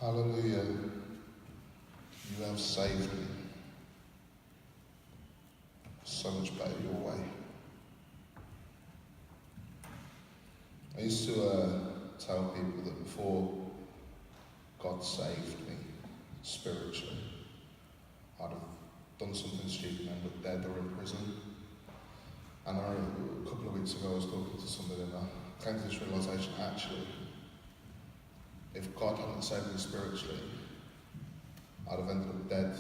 Hallelujah. You have saved me. So much better your way. I used to tell people that before God saved me spiritually, I'd have done something stupid and ended up dead or in prison. And a couple of weeks ago I was talking to somebody and I came to this realisation, actually, if God hadn't saved me spiritually, I'd have ended up dead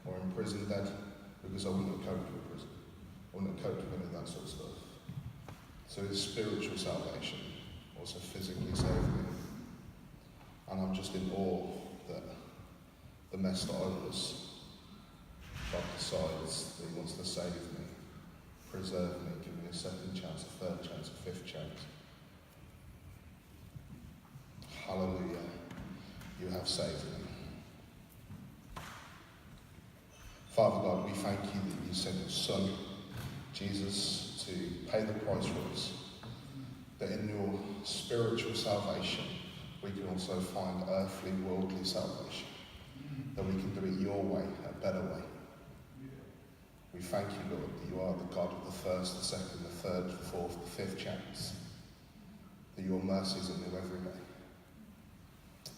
or in prison dead, because I wouldn't have coped with prison. I wouldn't have coped with any of that sort of stuff. So his spiritual salvation also physically saved me. And I'm just in awe that the mess that I was, God decides that he wants to save me, preserve me, give me a second chance, a third chance, a fifth chance. Hallelujah. You have saved me. Father God, we thank you that you sent your Son, Jesus, to pay the price for us. That in your spiritual salvation, we can also find earthly, worldly salvation. That we can do it your way, a better way. We thank you, Lord, that you are the God of the first, the second, the third, the fourth, the fifth chance. That your mercies are new every day.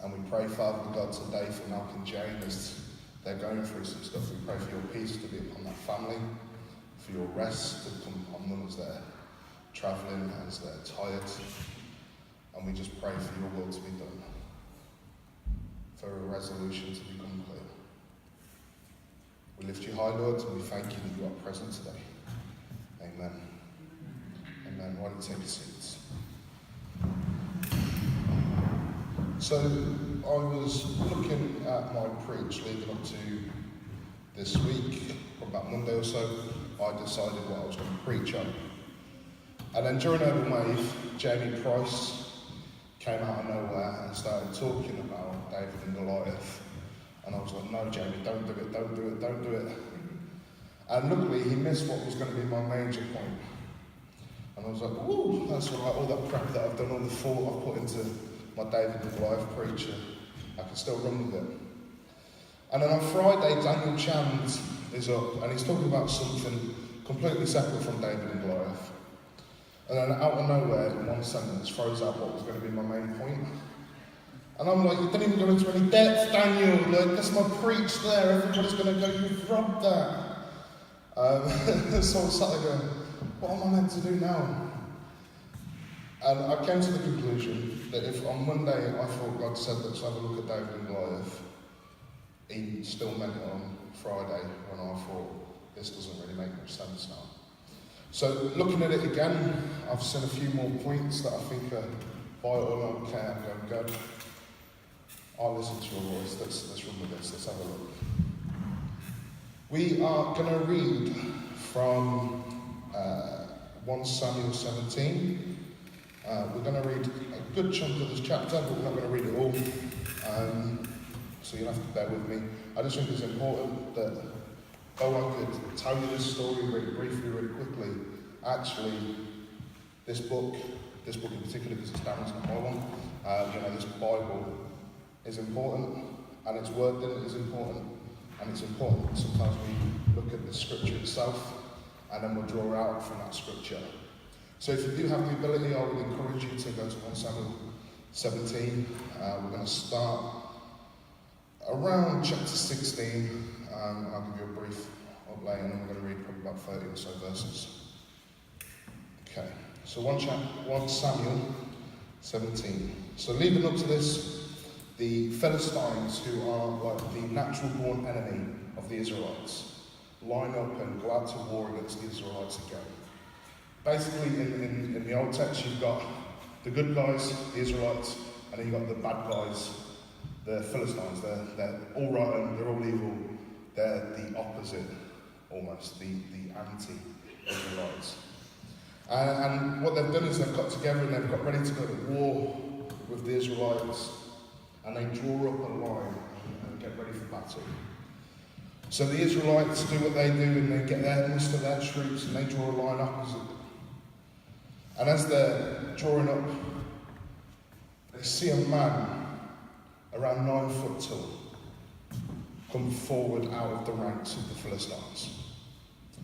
And we pray, Father God, today for Malcolm and Jane as they're going through some stuff. We pray for your peace to be upon that family, for your rest to come upon them as they're travelling, as they're tired. And we just pray for your will to be done, for a resolution to become clear. We lift you high, Lord, and we thank you that you are present today. Amen. Amen. Why don't you take your seats? So I was looking at my preach leading up to this week, about Monday or so. I decided what I was going to preach on. And then during Urban Wave, Jamie Price came out of nowhere and started talking about David and Goliath. And I was like, no, Jamie, don't do it, don't do it, don't do it. And luckily, he missed what was going to be my major point. And I was like, ooh, that's all right, all that prep that I've done, all the thought I've put into my David and Goliath preacher, I can still run with it. And then on Friday, Daniel Chand is up, and he's talking about something completely separate from David and Goliath. And then out of nowhere, in one sentence, throws out what was going to be my main point. And I'm like, you didn't even go into any depth, Daniel. Like, that's my preach there. Everybody's going to go, you've robbed that. So I was sat there going, what am I meant to do now? And I came to the conclusion that if on Monday I thought God said, let's have a look at David and Goliath, he still meant it on Friday when I thought, this doesn't really make much sense now. So looking at it again, I've seen a few more points that I think are vital. Okay, I'm going, God, I'll listen to your voice. Let's run with this. Let's have a look. We are going to read from 1 Samuel 17. We're going to read a good chunk of this chapter, but we're not going to read it all. So you'll have to bear with me. I just think it's important that, though I could tell you this story really briefly, really quickly, actually, this book in particular, because it's Darren's not my one, this Bible is important, and its wording is important, and it's important sometimes we look at the scripture itself, and then we'll draw out from that scripture. So if you do have the ability, I would encourage you to go to 1 Samuel 17. We're going to start around chapter 16, and I'll give you a brief outlay, and then we're going to read probably about 30 or so verses. Okay, so 1 Samuel 17. So leading up to this, the Philistines, who are like the natural-born enemy of the Israelites, line up and go out to war against the Israelites again. Basically, in the Old Text, you've got the good guys, the Israelites, and then you've got the bad guys, the Philistines. They're all right and they're all evil. They're the opposite, almost, the anti-Israelites. And what they've done is they've got together and they've got ready to go to war with the Israelites, and they draw up a line and get ready for battle. So the Israelites do what they do, and they get their list of their troops, and they draw a line opposite them. And as they're drawing up, they see a man around 9 foot tall, come forward out of the ranks of the Philistines.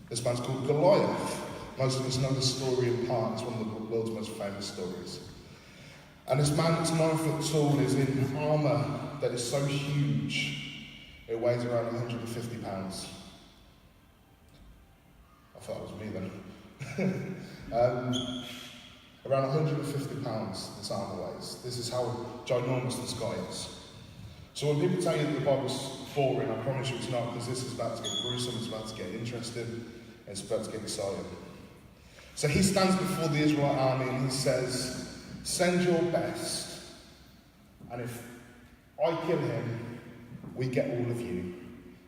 This man's called Goliath. Most of us know the story in part. It's one of the world's most famous stories. And this man that's 9 foot tall is in armour that is so huge, it weighs around 150 pounds. I thought it was me then. Around 150 pounds this armour weighs. This is how ginormous this guy is. So when people tell you that the Bible's boring, I promise you it's not, because this is about to get gruesome, it's about to get interesting, it's about to get exciting. So he stands before the Israelite army and he says, send your best, and if I kill him, we get all of you.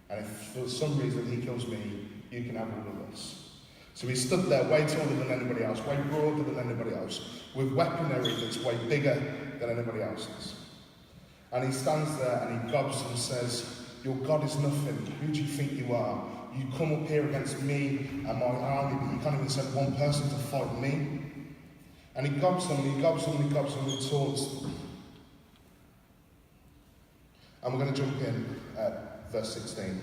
And if for some reason he kills me, you can have all of us. So he stood there way taller than anybody else, way broader than anybody else, with weaponry that's way bigger than anybody else's. And he stands there and he gobs and says, your God is nothing. Who do you think you are? You come up here against me and my army, but you can't even send one person to fight me. And he gobs them, and he gobs them, and he gobs them, and he taunts them. And we're going to jump in at verse 16.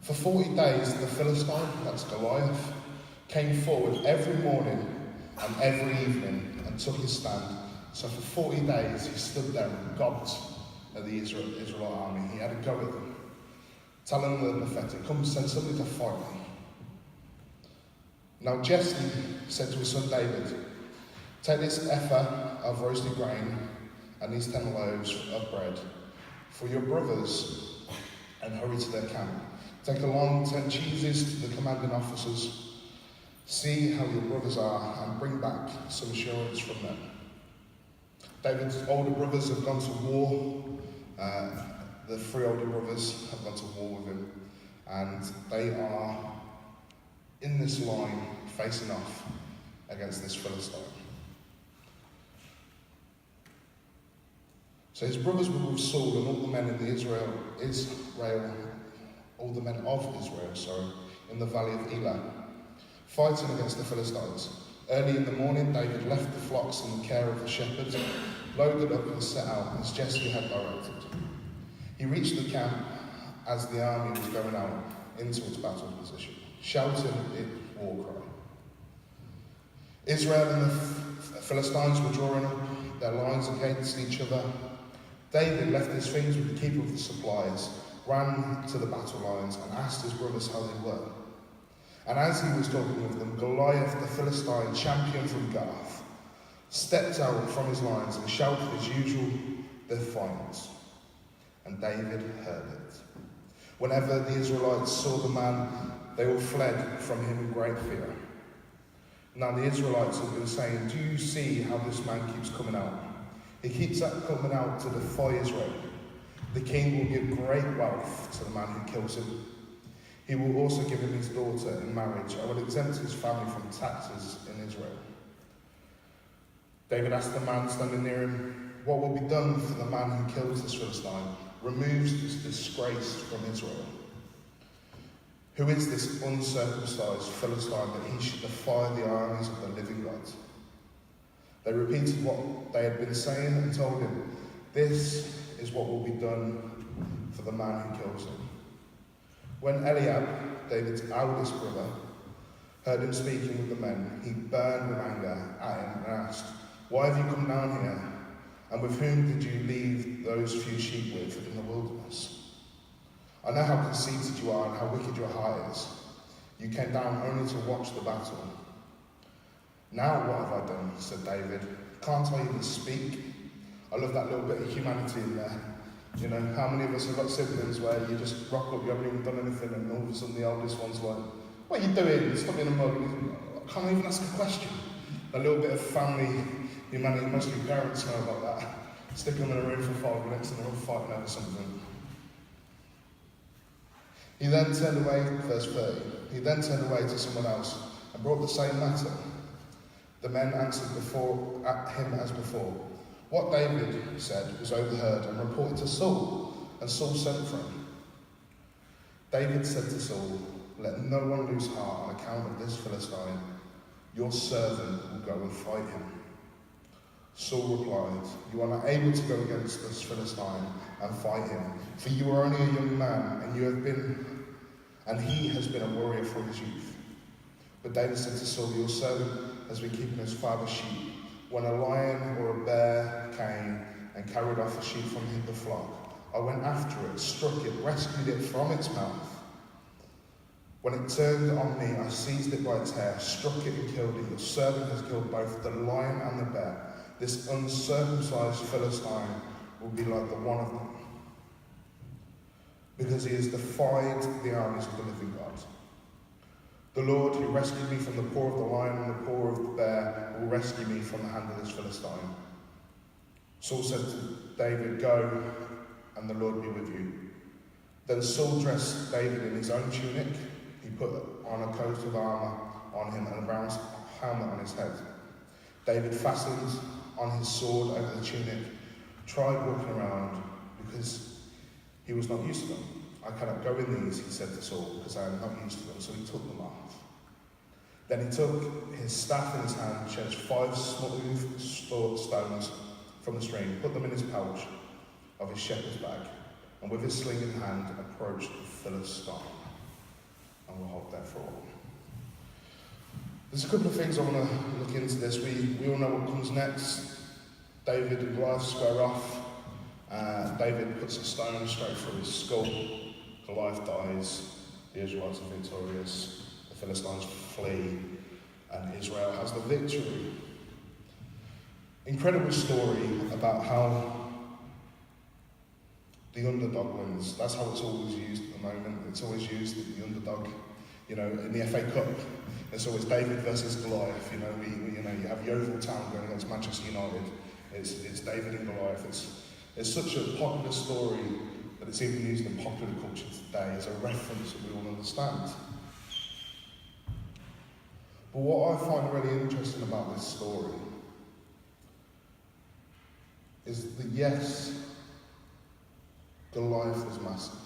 For 40 days, the Philistine, that's Goliath, came forward every morning and every evening and took his stand. So for 40 days, he stood there and gobbed at the Israelite army. He had a go at them, telling them the prophetic, come send somebody to fight me. Now Jesse said to his son David, take this ephah of roasted grain and these 10 loaves of bread for your brothers and hurry to their camp. Take along 10 cheeses to the commanding officers. See how your brothers are and bring back some assurance from them. David's older brothers have gone to war. The 3 older brothers have gone to war with him. And they are in this line facing off against this Philistine. So his brothers were with Saul and all the men in all the men of Israel, in the valley of Elim, fighting against the Philistines. Early in the morning, David left the flocks in the care of the shepherds, loaded up and set out as Jesse had directed. He reached the camp as the army was going out into its battle position, shouting its war cry. Israel and the Philistines were drawing up their lines against each other. David left his things with the keeper of the supplies, ran to the battle lines and asked his brothers how they were. And as he was talking with them, Goliath, the Philistine champion from Gath, stepped out from his lines and shouted his usual defiance. And David heard it. Whenever the Israelites saw the man, they all fled from him in great fear. Now the Israelites had been saying, do you see how this man keeps coming out? He keeps coming out to defy Israel. The king will give great wealth to the man who kills him. He will also give him his daughter in marriage and will exempt his family from taxes in Israel. David asked the man standing near him, what will be done for the man who kills this Philistine, removes this disgrace from Israel? Who is this uncircumcised Philistine that he should defy the armies of the living God? They repeated what they had been saying and told him, this is what will be done for the man who kills him. When Eliab, David's eldest brother, heard him speaking with the men, he burned with anger at him and asked, why have you come down here? And with whom did you leave those few sheep with in the wilderness? I know how conceited you are and how wicked your heart is. You came down only to watch the battle. Now what have I done? Said David. Can't I even speak? I love that little bit of humanity in there. You know, how many of us have got siblings where you just rock up, you haven't even done anything, and all of a sudden the oldest one's like, what are you doing? Stop being a mug. I can't even ask a question. A little bit of family humanity, mostly parents know about that. Stick them in a room for 5 minutes and they're all fighting over something. He then turned away, verse 30, he then turned away to someone else and brought the same matter. The men answered at him as before. What David said was overheard and reported to Saul, and Saul sent for him. David said to Saul, let no one lose heart on account of this Philistine. Your servant will go and fight him. Saul replied, "You are not able to go against this Philistine and fight him, for you are only a young man, and he has been a warrior from his youth." But David said to Saul, "Your servant has been keeping his father's sheep. When a lion or a bear came and carried off a sheep from the flock, I went after it, struck it, rescued it from its mouth. When it turned on me, I seized it by its hair, struck it and killed it. Your servant has killed both the lion and the bear. This uncircumcised Philistine will be like the one of them, because he has defied the armies of the living God. The Lord who rescued me from the paw of the lion and the paw of the bear will rescue me from the hand of this Philistine." Saul said to David, "Go, and the Lord be with you." Then Saul dressed David in his own tunic. He put on a coat of armour on him and a bronze helmet on his head. David fastened on his sword over the tunic, tried walking around because he was not used to them. "I cannot go in these," he said to Saul, "because I am not used to them." So he took them off. Then he took his staff in his hand, chose 5 smooth stones from the stream, put them in his pouch of his shepherd's bag, and with his sling in hand approached the Philistine. And we'll hold there for a while. There's a couple of things I want to look into this. We all know what comes next. David and Goliath square off. David puts a stone straight through his skull. Goliath dies. The Israelites are victorious. The Philistines flee. And Israel has the victory. Incredible story about how the underdog wins. That's how it's always used at the moment. It's always used that the underdog, in the FA Cup, it's always David versus Goliath. You have Yeovil Town going against Manchester United. It's David and Goliath. It's such a popular story that it's even used in popular culture today as a reference that we all understand. But what I find really interesting about this story is that, yes, Goliath was massive.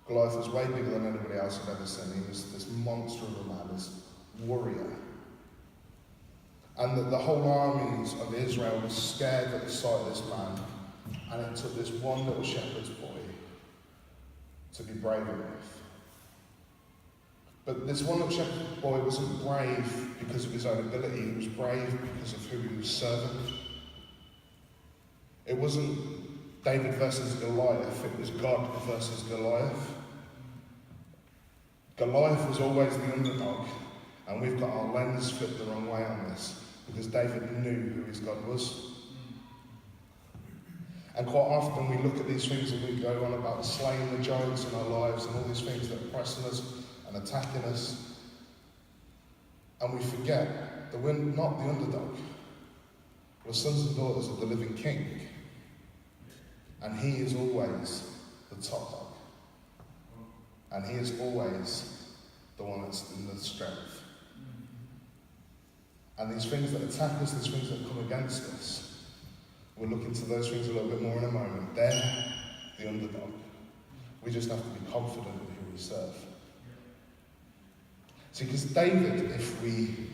Goliath was way bigger than anybody else had ever seen. He was this monster of a man, this warrior. And that the whole armies of Israel were scared at the sight of this man. And it took this one little shepherd's boy to be brave enough. But this one little shepherd's boy wasn't brave because of his own ability. He was brave because of who he was serving. It wasn't David versus Goliath, it was God versus Goliath. Goliath was always the underdog, and we've got our lens flipped the wrong way on this, because David knew who his God was. And quite often we look at these things and we go on about slaying the giants in our lives and all these things that are pressing us and attacking us, and we forget that we're not the underdog. We're sons and daughters of the living King. And he is always the top dog. And he is always the one that's in the strength. And these things that attack us, these things that come against us, we'll look into those things a little bit more in a moment. They're the underdog. We just have to be confident in who we serve. See, because David, if we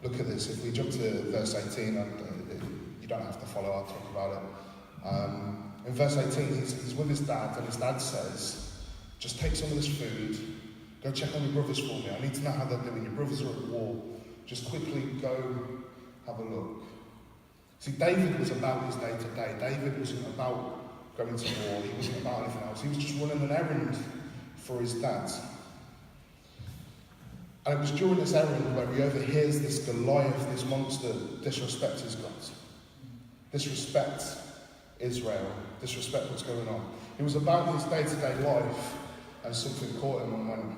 look at this, if we jump to verse 18, you don't have to follow, I'll talk about it. In verse 18, he's with his dad, and his dad says, "Just take some of this food, go check on your brothers for me. I need to know how they're doing. Your brothers are at war. Just quickly go have a look." See, David was about his day-to-day. David wasn't about going to war. He wasn't about anything else. He was just running an errand for his dad. And it was during this errand where he overhears this Goliath, this monster, disrespect his God. Disrespect Israel, disrespect what's going on. He was about his day-to-day life, and something caught him and went,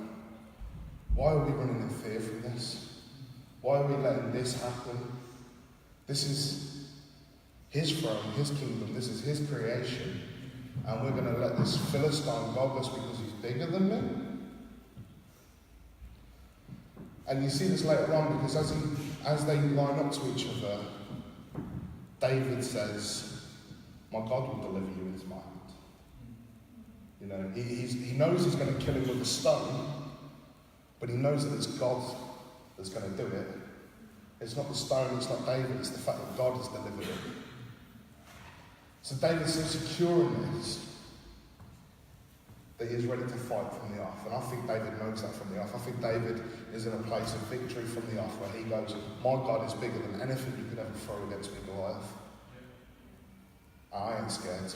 "Why are we running in fear from this? Why are we letting this happen? This is his throne, his kingdom, this is his creation, and we're going to let this Philistine rob us because he's bigger than me?" And you see this later on, because as they line up to each other, David says, "My God will deliver you into my hand." He knows he's going to kill him with a stone, but he knows that it's God that's going to do it. It's not the stone, it's not David, it's the fact that God has delivered it. So David's so secure in this that he is ready to fight from the off. And I think David knows that from the off. I think David is in a place of victory from the off where he goes, my God is bigger than anything you could ever throw against me, Goliath. I ain't scared.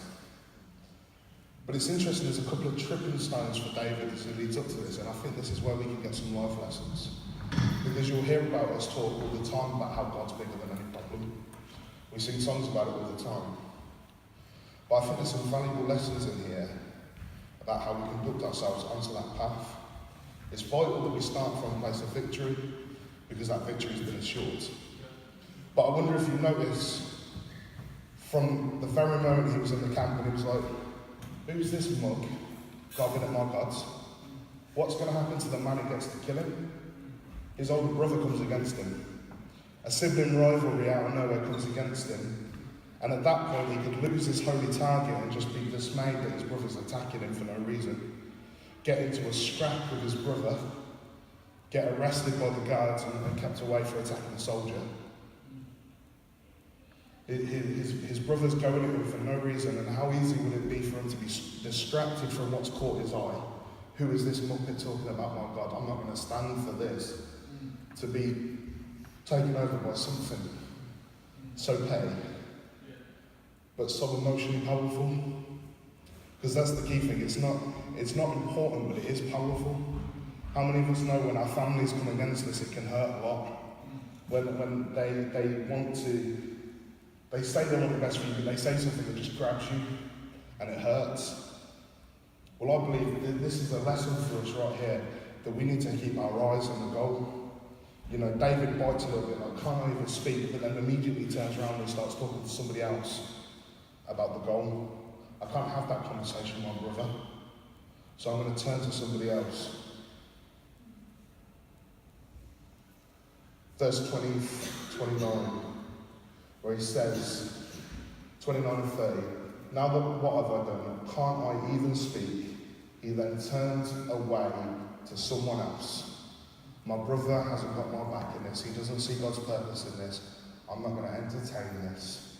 But it's interesting, there's a couple of tripping stones for David as he leads up to this, and I think this is where we can get some life lessons. Because you'll hear about us talk all the time about how God's bigger than any problem. We sing songs about it all the time. But I think there's some valuable lessons in here about how we conduct ourselves onto that path. It's vital that we start from a place of victory, because that victory has been assured. But I wonder if you notice, from the very moment he was in the camp and he was like, who's this mug gobbing at my gods? What's going to happen to the man who gets to kill him? His older brother comes against him. A sibling rivalry out of nowhere comes against him. And at that point, he could lose his holy target and just be dismayed that his brother's attacking him for no reason. Get into a scrap with his brother, get arrested by the guards and kept away for attacking a soldier. His brother's going at him for no reason, and how easy would it be for him to be distracted from what's caught his eye? Who is this muppet talking about, my God? I'm not going to stand for this. To be taken over by something so petty, but so emotionally powerful. Because that's the key thing. It's not important, but it is powerful. How many of us know when our families come against us, it can hurt a lot? When they say they want the best for you, but they say something that just grabs you, and it hurts. Well, I believe that this is a lesson for us right here, that we need to keep our eyes on the goal. You know, David bites a little bit, like, can't I even speak, but then immediately turns around and starts talking to somebody else about the goal. I can't have that conversation with my brother, so I'm going to turn to somebody else. Verse 29, where he says, 29 and 30, now that what have I done? Can't I even speak? He then turns away to someone else. My brother hasn't got my back in this. He doesn't see God's purpose in this. I'm not going to entertain this.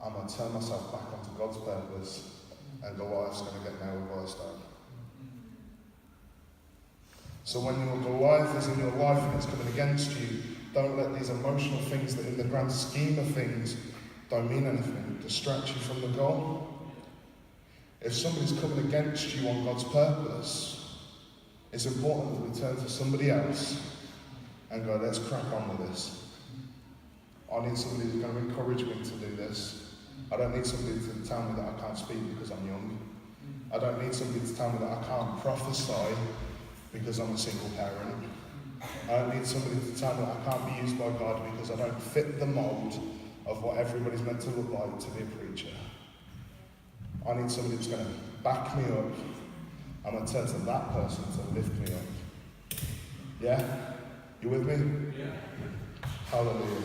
I'm going to turn myself back onto God's purpose, and Goliath's going to get nailed by a stone. So when your Goliath is in your life and it's coming against you, don't let these emotional things that in the grand scheme of things don't mean anything distract you from the goal. If somebody's coming against you on God's purpose, it's important that we turn to somebody else and go, let's crack on with this. I need somebody who's going to encourage me to do this. I don't need somebody to tell me that I can't speak because I'm young. I don't need somebody to tell me that I can't prophesy because I'm a single parent. I don't need somebody to tell me that I can't be used by God because I don't fit the mould of what everybody's meant to look like to be a preacher. I need somebody who's going to back me up. I'm going to turn to that person to lift me up. Yeah? You with me? Yeah. Hallelujah.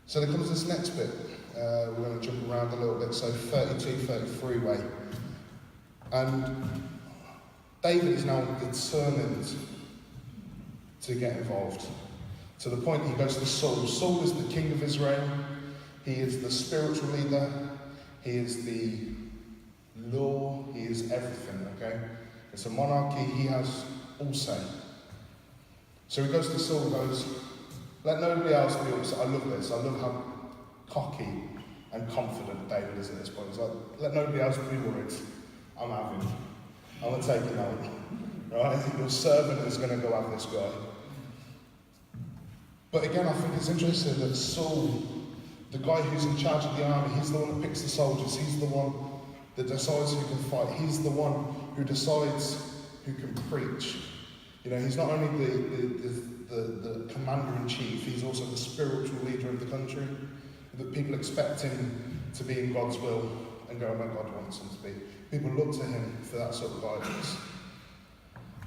So there comes this next bit. We're going to jump around a little bit. So 32, 33 way. And David is now determined to get involved. To the point he goes to Saul. Saul is the king of Israel. He is the spiritual leader. He is the law. He is everything, okay? It's a monarchy. He has all say. So he goes to Saul and goes, let nobody else be upset. I love this. I love how cocky and confident David is at this point. He's like, let nobody else be worried. I'm having. I'm going to take it out. Right? Your servant is going to go have this guy. But again, I think it's interesting that Saul, the guy who's in charge of the army, he's the one that picks the soldiers. He's the one that decides who can fight. He's the one who decides who can preach. You know, he's not only the commander-in-chief, he's also the spiritual leader of the country. That people expect him to be in God's will and go where God wants him to be. People look to him for that sort of guidance.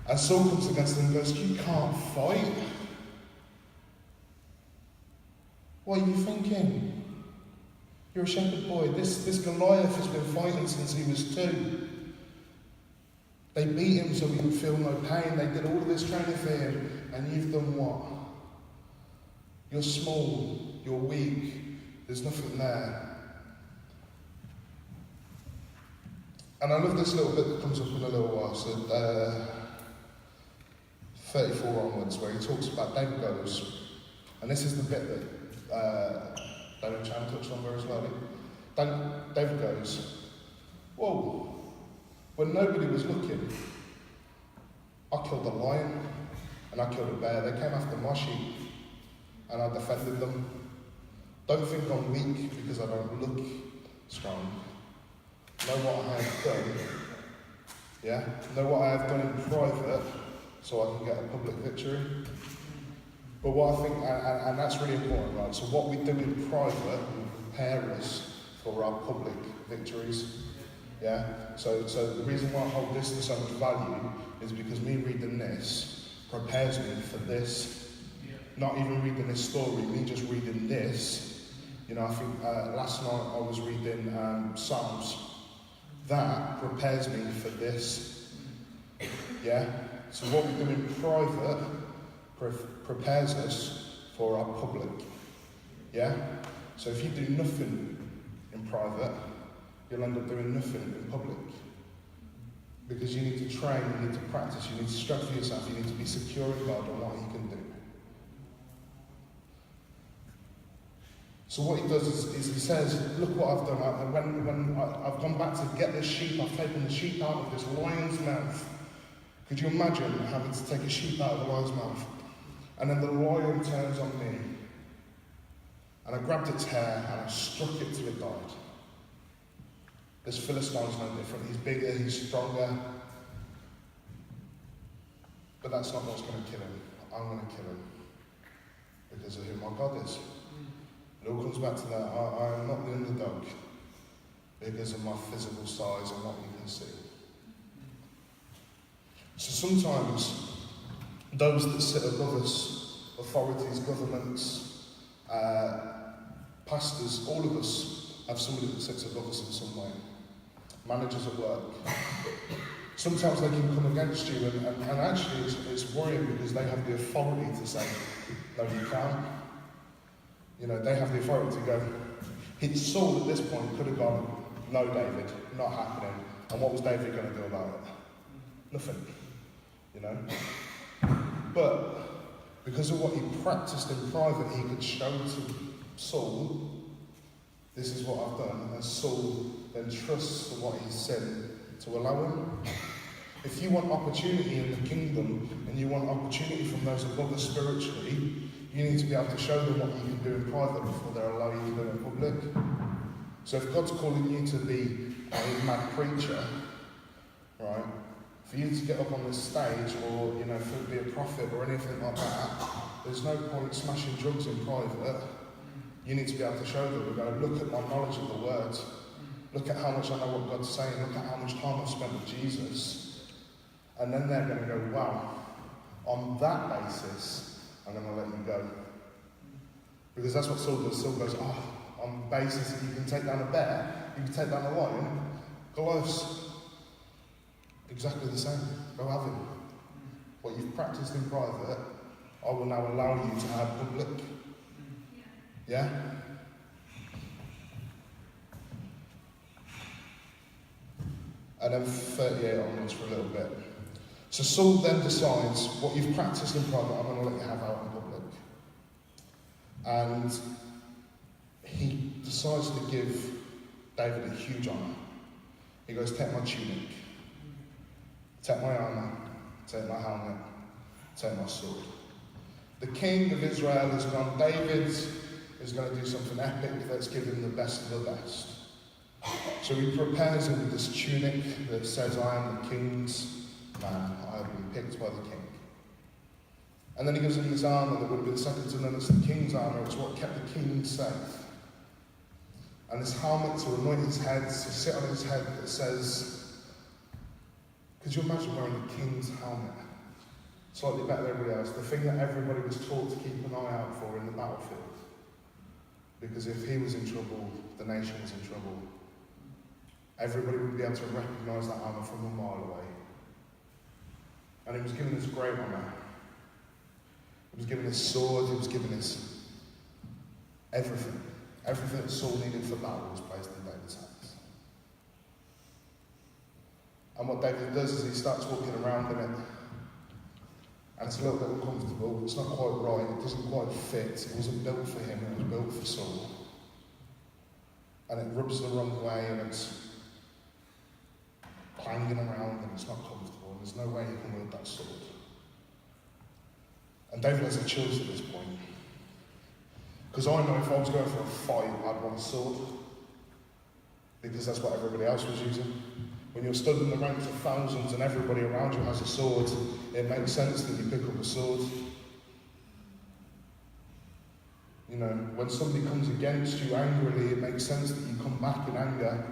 And Saul comes against him and goes, you can't fight. What are you thinking? You're a shepherd boy. This Goliath has been fighting since he was 2. They beat him so he would feel no pain. They did all of this training for him. And you've done what? You're small, you're weak, there's nothing there. And I love this little bit that comes up in a little while, so 34 onwards, where he talks about David goes, and this is the bit that David Chan touched on very slowly. David goes, whoa, when nobody was looking, I killed a lion and I killed a bear. They came after my sheep and I defended them. Don't think I'm weak because I don't look strong. Know what I have done, yeah? Know what I have done in private so I can get a public victory. But what I think, and that's really important, right? So what we do in private will prepare us for our public victories, yeah? So the reason why I hold this to so much value is because me reading this prepares me for this. Not even reading this story, me just reading this. You know, I think last night I was reading Psalms. That prepares me for this, yeah? So what we do in private prepares us for our public, yeah? So if you do nothing in private, you'll end up doing nothing in public. Because you need to train, you need to practice, you need to strengthen yourself, you need to be secure in God and what He can do. So what He does is He says, look what I've done. When I've gone back to get this sheep, I've taken the sheep out of this lion's mouth. Could you imagine having to take a sheep out of the lion's mouth? And then the lion turns on me. And I grabbed its hair and I struck it till it died. This Philistine's no different. He's bigger, he's stronger. But that's not what's going to kill him. I'm going to kill him. Because of who my God is. It all comes back to that. I am not the underdog because of my physical size and what you can see. So sometimes those that sit above us, authorities, governments, pastors, all of us have somebody that sits above us in some way. Managers at work. Sometimes they can come against you and actually it's worrying because they have the authority to say, no, you can't. You know, they have the authority to go. Saul at this point could have gone, no, David, not happening. And what was David going to do about it? Nothing. You know? But because of what he practiced in private, he could show to Saul, this is what I've done. And Saul then trusts what he's said to allow him. If you want opportunity in the kingdom, and you want opportunity from those above us spiritually, you need to be able to show them what you can do in private before they allow you to do it in public. So if God's calling you to be a mad preacher, right, for you to get up on this stage or, you know, for to be a prophet or anything like that, there's no point smashing drugs in private. You need to be able to show them, we're going to look at my knowledge of the word, look at how much I know what God's saying, look at how much time I've spent with Jesus. And then they're going to go, wow, on that basis, I'm going to let you go. Because that's what Saul does. Saul goes, on the basis that you can take down a bear, you can take down a lion, Goliath's exactly the same. Go have him. What you've practiced in private, I will now allow you to have public. Yeah? And then 38 onwards for a little bit. So Saul then decides, what you've practiced in private, I'm going to let you have out in public. And he decides to give David a huge honour. He goes, take my tunic, take my armour, take my helmet, take my sword. The king of Israel has gone, David is going to do something epic, let's give him the best of the best. So he prepares him with this tunic that says, I am the king's man, I have been picked by the king. And then he gives him this armour that would have been second to none. It's the king's armour, it's what kept the king safe. And this helmet to anoint his head, to sit on his head that says, could you imagine wearing the king's helmet? Slightly better than everybody else, the thing that everybody was taught to keep an eye out for in the battlefield. Because if he was in trouble, the nation was in trouble. Everybody would be able to recognise that armour from a mile away. And he was given this great honour. He was given his sword, he was given his Everything. Everything that Saul needed for battle was placed in David's hands. And what David does is he starts walking around in it, and it's a little bit uncomfortable, it's not quite right, it doesn't quite fit, it wasn't built for him, it was built for Saul. And it rubs the wrong way, and it's clanging around, and it's not comfortable, and there's no way you can wield that sword. And David has a choice at this point. Because I know if I was going for a fight, I'd want a sword. Because that's what everybody else was using. When you're stood in the ranks of thousands and everybody around you has a sword, it makes sense that you pick up a sword. You know, when somebody comes against you angrily, it makes sense that you come back in anger,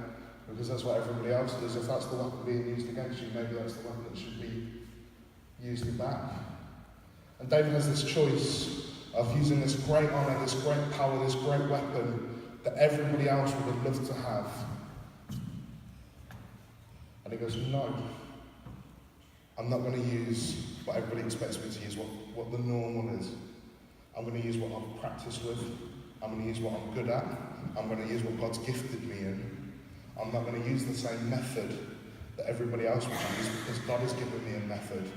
because that's what everybody else does. If that's the weapon being used against you, maybe that's the weapon that should be used back. And David has this choice of using this great honour, this great power, this great weapon that everybody else would have loved to have. And he goes, no, I'm not going to use what everybody expects me to use, what the normal is. I'm going to use what I've practiced with. I'm going to use what I'm good at. I'm going to use what God's gifted me in. I'm not going to use the same method that everybody else would use, because God has given me a method.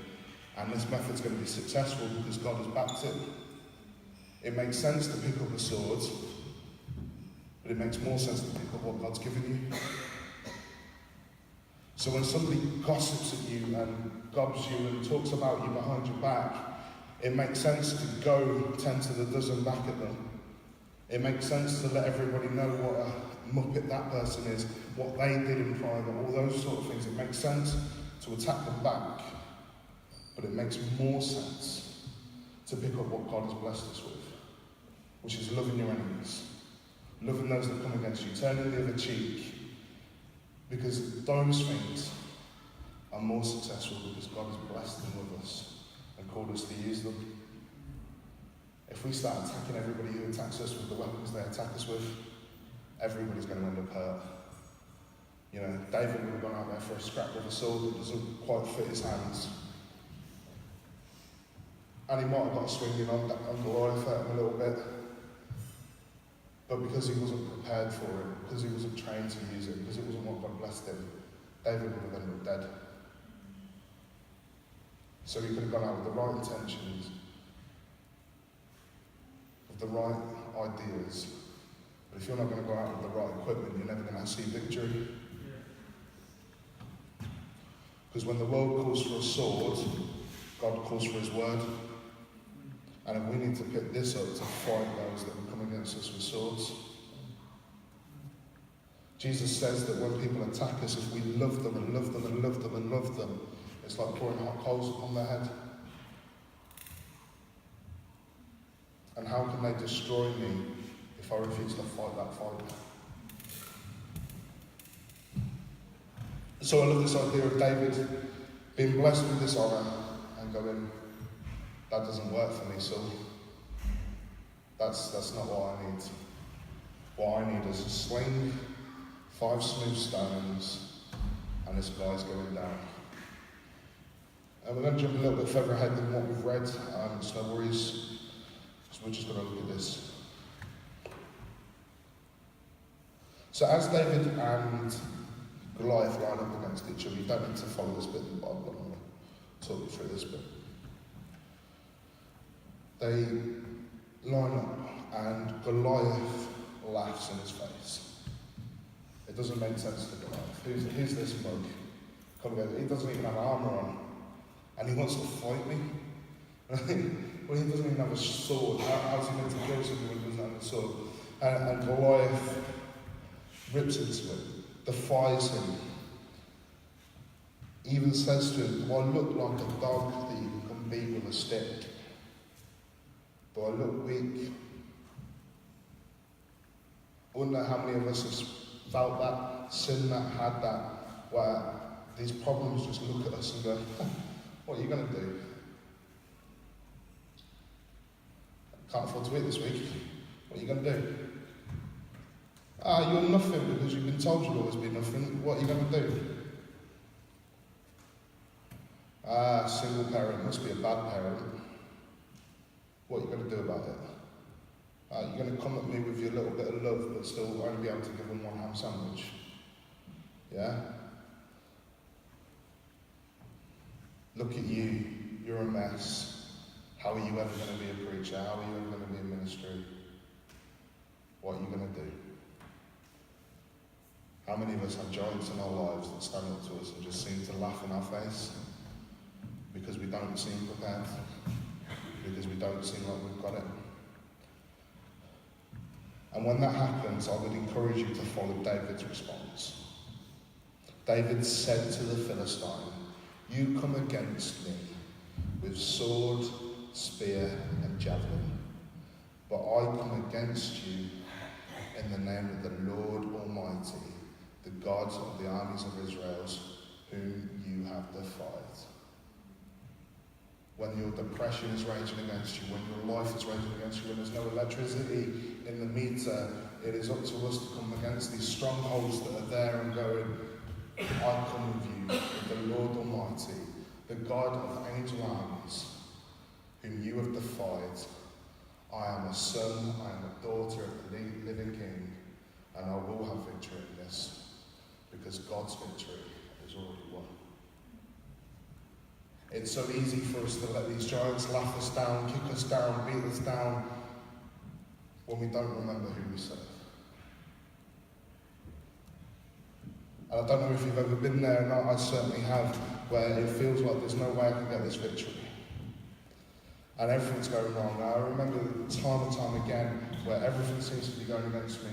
And this method's going to be successful because God has backed it. It makes sense to pick up a sword, but it makes more sense to pick up what God's given you. So when somebody gossips at you and gobs you and talks about you behind your back, it makes sense to go 10 to the dozen back at them. It makes sense to let everybody know what a muppet that person is, what they did in private, all those sort of things. It makes sense to attack them back, but it makes more sense to pick up what God has blessed us with, which is loving your enemies, loving those that come against you, turning the other cheek, because those things are more successful because God has blessed them with us and called us to use them. If we start attacking everybody who attacks us with the weapons they attack us with, everybody's going to end up hurt. You know, David would have gone out there for a scrap with a sword that doesn't quite fit his hands. And he might have got a swinging on Goliath hurt him a little bit. But because he wasn't prepared for it, because he wasn't trained to use it, because it wasn't what God blessed him, David would have ended up dead. So he could have gone out with the right intentions, with the right ideas. But if you're not going to go out with the right equipment, you're never going to see victory. Because when the world calls for a sword, God calls for his word. And we need to pick this up to fight those that will come against us with swords. Jesus says that when people attack us, if we love them and love them and love them and love them, it's like pouring hot coals upon their head. And how can they destroy me if I refuse to fight that fight? So I love this idea of David being blessed with this honour and going, that doesn't work for me, so that's not what I need. What I need is a sling, 5 smooth stones, and this guy's going down. And we're going to jump a little bit further ahead than what we've read. It's no worries, so we're just going to look at this. So as David and Goliath line up against each other, you don't need to follow this bit in the Bible, I'm going to talk you through this bit. They line up and Goliath laughs in his face. It doesn't make sense to Goliath. Who's this mug? He doesn't even have armour on. And he wants to fight me? Well, he doesn't even have a sword. How's he meant to kill somebody when he doesn't have a sword? And Goliath rips into him, defies him, even says to him, do I look like a dog that you can beat with a stick? Do I look weak? I wonder how many of us have felt that, seen that, had that, where these problems just look at us and go, what are you going to do? Can't afford to eat this week. What are you going to do? You're nothing because you've been told you'll always be nothing. What are you going to do? Single parent, must be a bad parent. What are you going to do about it? You're going to come at me with your little bit of love, but still only be able to give them one ham sandwich. Yeah? Look at you. You're a mess. How are you ever going to be a preacher? How are you ever going to be in ministry? What are you going to do? How many of us have giants in our lives that stand up to us and just seem to laugh in our face because we don't seem prepared, because we don't seem like we've got it? And when that happens, I would encourage you to follow David's response. David said to the Philistine, "You come against me with sword, spear, and javelin, but I come against you in the name of the Lord Almighty, the God of the armies of Israel, whom you have defied." When your depression is raging against you, when your life is raging against you, when there's no electricity in the meter, it is up to us to come against these strongholds that are there and going, "I come with you, with the Lord Almighty, the God of angel armies, whom you have defied. I am a son, I am a daughter of the living King, and I will have victory in this, because God's victory is already won." It's so easy for us to let these giants laugh us down, kick us down, beat us down, when we don't remember who we serve. And I don't know if you've ever been there, and I certainly have, where it feels like there's no way I can get this victory. And everything's going wrong. And I remember time and time again where everything seems to be going against me.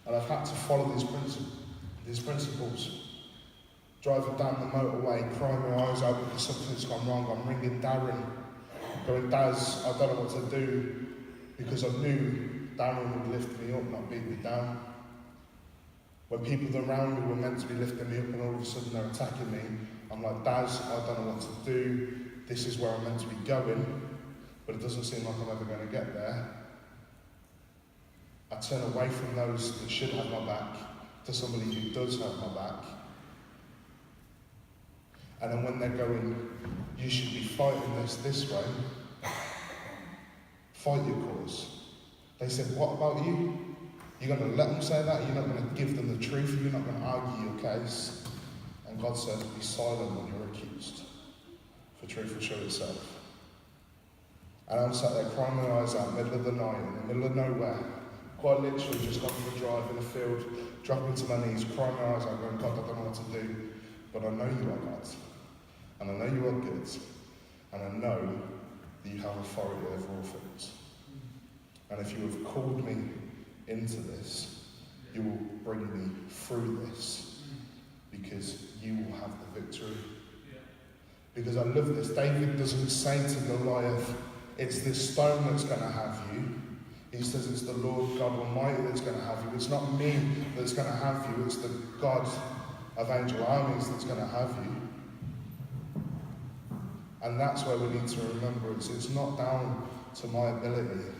And I've had to follow these principles. Driving down the motorway, crying my eyes out because something's gone wrong. I'm ringing Darren, going, "Daz, I don't know what to do," because I knew Darren would lift me up, not beat me down. When people around me were meant to be lifting me up and all of a sudden they're attacking me, I'm like, "Daz, I don't know what to do. This is where I'm meant to be going, but it doesn't seem like I'm ever going to get there." I turn away from those that should have my back to somebody who does have my back. And then when they're going, "You should be fighting this way, fight your cause," they said, "What about you? You're going to let them say that? You're not going to give them the truth? You're not going to argue your case?" And God said, "Be silent when you're accused, for truth will show itself." And I'm sat there crying my eyes out in the middle of the night, in the middle of nowhere, quite literally just gone for a drive in a field, dropping to my knees, crying my eyes out, going, "God, I don't know what to do, but I know you are God, and I know you are good, and I know that you have authority over all things. And if you have called me into this, you will bring me through this, because you will have the victory." Because I love this. David doesn't say to Goliath, "It's this stone that's going to have you." He says, "It's the Lord God Almighty that's going to have you. It's not me that's going to have you. It's the God of angel armies that's going to have you." And that's where we need to remember it's not down to my ability.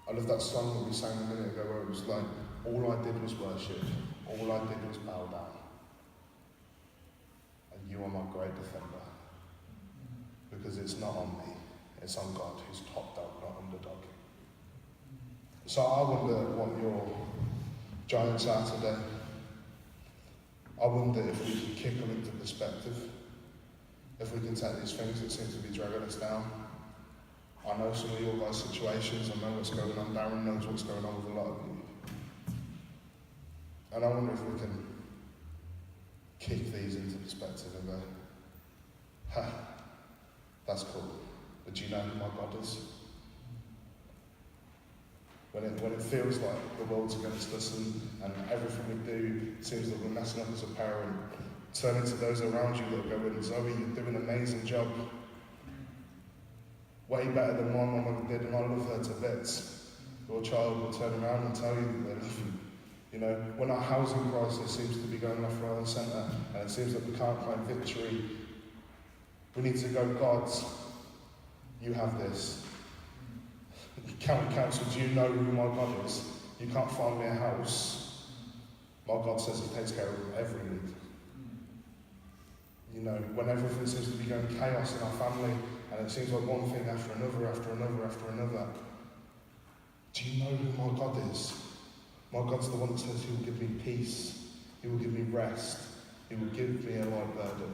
I love that song that we sang a minute ago where it was like, all I did was worship. All I did was bow down. And you are my great defender. Because it's not on me. It's on God, who's top dog, not underdog. So I wonder what your giants are today. I wonder if we can kick them into perspective. If we can take these things that seem to be dragging us down. I know some of your guys' situations. I know what's going on. Darren knows what's going on with a lot of you. And I wonder if we can kick these into perspective and go, "Ha, that's cool. But do you know who my God is?" When it feels like the world's against us and everything we do seems that we're messing up as a parent, turning to those around you that are going, "Zoe, you're doing an amazing job. Way better than my mum ever did, and I love her to bits." Your child will turn around and tell you that they love you. You know, when our housing crisis seems to be going left, right and centre, and it seems that we can't claim victory, we need to go, "God, you have this." County council, do you know who my God is? You can't find me a house. My God says he takes care of every need. You know, when everything seems to be going chaos in our family, and it seems like one thing after another, after another, after another. Do you know who my God is? My God's the one that says he will give me peace, he will give me rest, he will give me a light burden.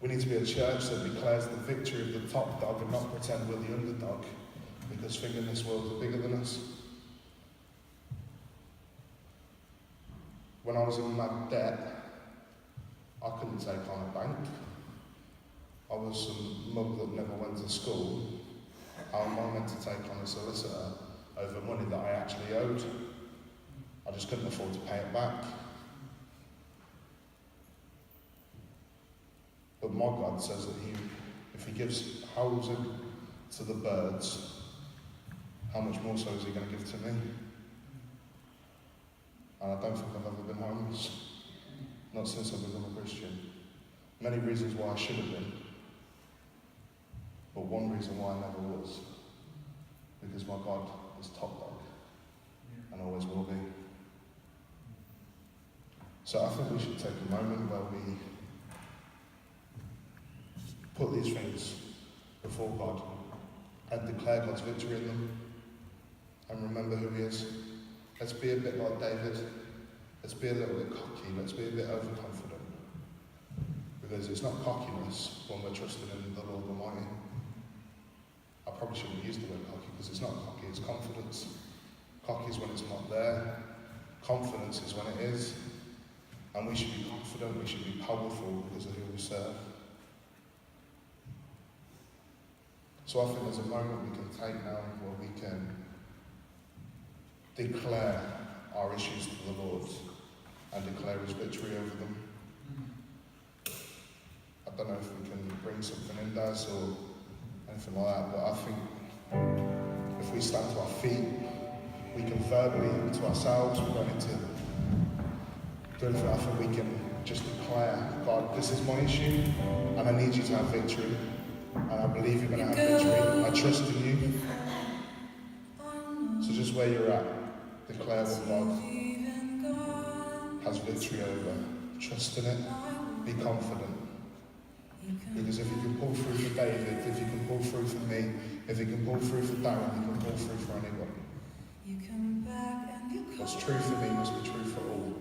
We need to be a church that declares the victory of the top dog and not pretend we're the underdog, because things in this world are bigger than us. When I was in mad debt, I couldn't take on a bank. I was some mug that never went to school. How am I meant to take on a solicitor over money that I actually owed? I just couldn't afford to pay it back. But my God says that if he gives housing to the birds, how much more so is he going to give to me? And I don't think I've ever been homeless. Not since I've become a Christian. Many reasons why I should have been. But one reason why I never was. Because my God is top dog. And always will be. So I think we should take a moment where we put these things before God and declare God's victory in them. And remember who he is. Let's be a bit like David. Let's be a little bit cocky. Let's be a bit overconfident. Because it's not cockiness when we're trusting in the Lord Almighty. I probably shouldn't use the word cocky because it's not cocky, it's confidence. Cocky is when it's not there. Confidence is when it is. And we should be confident, we should be powerful because of who we serve. So I think there's a moment we can take now where we can declare our issues to the Lord and declare his victory over them. I don't know if we can bring something in, Daz, or anything like that, but I think if we stand to our feet, we can verbally to ourselves, we don't need to do anything. I think we can just declare, God, this is my issue, and I need you to have victory, and I believe you're going to have victory. I trust in you. So just where you're at, declare what God has victory over. Trust in it. Be confident. Because if you can pull through for David, if you can pull through for me, if you can pull through for Darren, you can pull through for anybody. What's true for me must be true for all.